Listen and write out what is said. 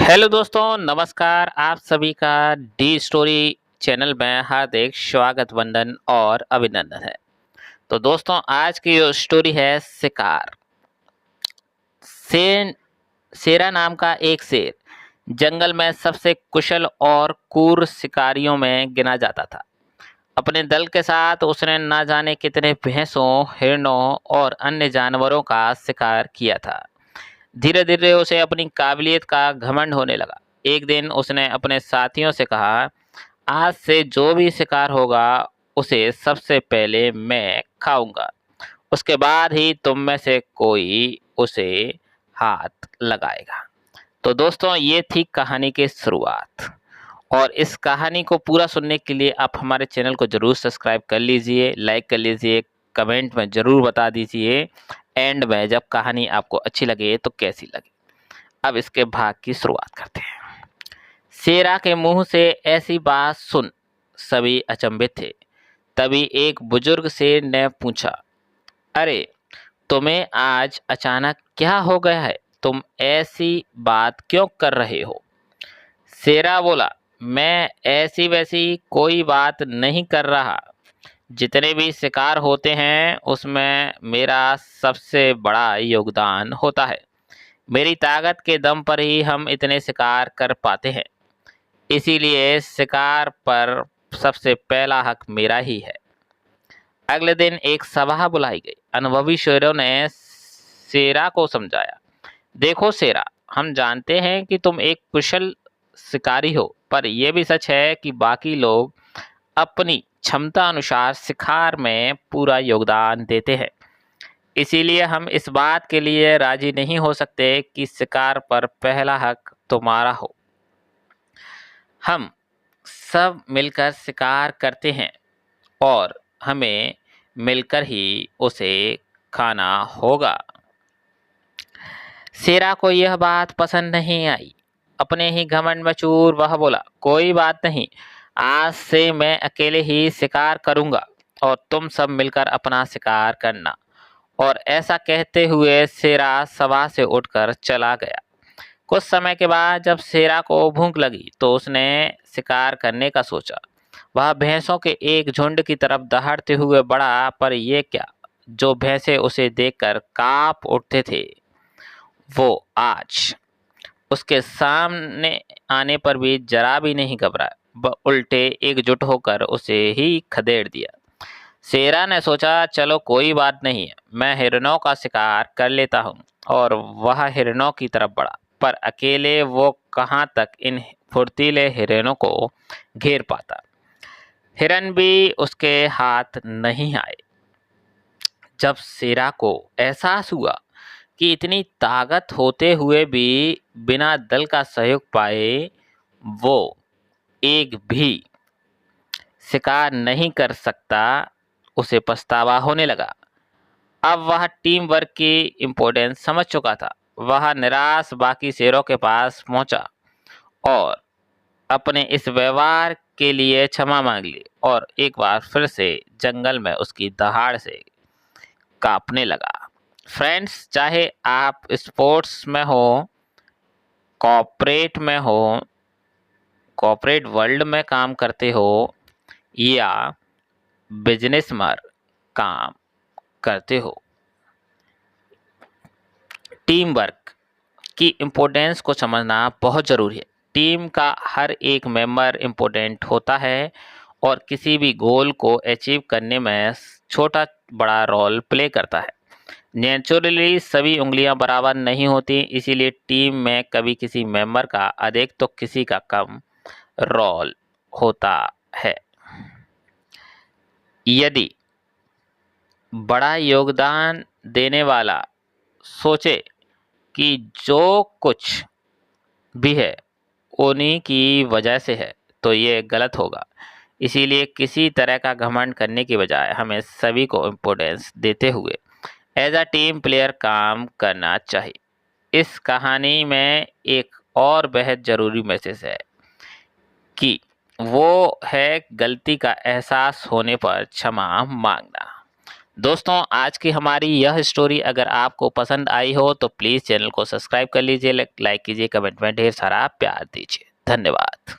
Hello दोस्तों, नमस्कार। आप सभी का डी स्टोरी चैनल में हार्दिक स्वागत, वंदन और अभिनंदन है। तो दोस्तों, आज की जो स्टोरी है शिकार। शेर शेरा नाम का एक शेर जंगल में सबसे कुशल और क्रूर शिकारियों में गिना जाता था। अपने दल के साथ उसने ना जाने कितने भैंसों, हिरणों और अन्य जानवरों का शिकार किया था। धीरे धीरे उसे अपनी काबिलियत का घमंड होने लगा। एक दिन उसने अपने साथियों से कहा, आज से जो भी शिकार होगा उसे सबसे पहले मैं खाऊंगा। उसके बाद ही तुम में से कोई उसे हाथ लगाएगा। तो दोस्तों, ये थी कहानी की शुरुआत। और इस कहानी को पूरा सुनने के लिए आप हमारे चैनल को जरूर सब्सक्राइब कर लीजिए, लाइक कर लीजिए, कमेंट में जरूर बता दीजिए एंड में जब कहानी आपको अच्छी लगे तो कैसी लगे। अब इसके भाग की शुरुआत करते हैं। शेरा के मुंह से ऐसी बात सुन सभी अचंभित थे। तभी एक बुजुर्ग शेर ने पूछा, अरे, तुम्हें आज अचानक क्या हो गया है? तुम ऐसी बात क्यों कर रहे हो? शेरा बोला, मैं ऐसी वैसी कोई बात नहीं कर रहा। जितने भी शिकार होते हैं उसमें मेरा सबसे बड़ा योगदान होता है। मेरी ताकत के दम पर ही हम इतने शिकार कर पाते हैं। इसीलिए शिकार पर सबसे पहला हक मेरा ही है। अगले दिन एक सभा बुलाई गई। अनुभवी शेरों ने शेरा को समझाया, देखो शेरा, हम जानते हैं कि तुम एक कुशल शिकारी हो, पर यह भी सच है कि बाकी लोग अपनी क्षमता अनुसार शिकार में पूरा योगदान देते हैं। इसीलिए हम इस बात के लिए राजी नहीं हो सकते कि शिकार पर पहला हक तुम्हारा हो। हम सब मिलकर शिकार करते हैं और हमें मिलकर ही उसे खाना होगा। शेरा को यह बात पसंद नहीं आई। अपने ही घमंड में चूर वह बोला, कोई बात नहीं, आज से मैं अकेले ही शिकार करूंगा और तुम सब मिलकर अपना शिकार करना। और ऐसा कहते हुए शेरा सभा से उठकर चला गया। कुछ समय के बाद जब शेरा को भूख लगी तो उसने शिकार करने का सोचा। वह भैंसों के एक झुंड की तरफ दहाड़ते हुए बढ़ा, पर यह क्या, जो भैंसे उसे देखकर कांप उठते थे वो आज उसके सामने आने पर भी जरा भी नहीं घबराए, उल्टे एकजुट होकर उसे ही खदेड़ दिया। शेरा ने सोचा, चलो कोई बात नहीं है, मैं हिरणों का शिकार कर लेता हूँ। और वह हिरणों की तरफ बढ़ा, पर अकेले वो कहाँ तक इन फुर्तीले हिरणों को घेर पाता। हिरन भी उसके हाथ नहीं आए। जब शेरा को एहसास हुआ कि इतनी ताकत होते हुए भी बिना दल का सहयोग पाए वो एक भी शिकार नहीं कर सकता, उसे पछतावा होने लगा। अब वह टीम वर्क की इम्पोर्टेंस समझ चुका था। वह निराश बाकी शेरों के पास पहुंचा और अपने इस व्यवहार के लिए क्षमा मांग ली और एक बार फिर से जंगल में उसकी दहाड़ से कांपने लगा। फ्रेंड्स, चाहे आप स्पोर्ट्स में हो, कॉर्पोरेट में हो, कॉर्पोरेट वर्ल्ड में काम करते हो या बिजनेस में काम करते हो, टीम वर्क की इम्पोर्टेंस को समझना बहुत ज़रूरी है। टीम का हर एक मेंबर इम्पोर्टेंट होता है और किसी भी गोल को अचीव करने में छोटा बड़ा रोल प्ले करता है। नेचुरली सभी उंगलियां बराबर नहीं होती, इसीलिए टीम में कभी किसी मेंबर का अधिक तो किसी का कम रोल होता है। यदि बड़ा योगदान देने वाला सोचे कि जो कुछ भी है उन्हीं की वजह से है, तो ये गलत होगा। इसीलिए किसी तरह का घमंड करने की बजाय हमें सभी को इम्पोर्टेंस देते हुए एज अ टीम प्लेयर काम करना चाहिए। इस कहानी में एक और बेहद ज़रूरी मैसेज है कि वो है गलती का एहसास होने पर क्षमा मांगना। दोस्तों, आज की हमारी यह स्टोरी अगर आपको पसंद आई हो तो प्लीज़ चैनल को सब्सक्राइब कर लीजिए, लाइक कीजिए, कमेंट में ढेर सारा प्यार दीजिए। धन्यवाद।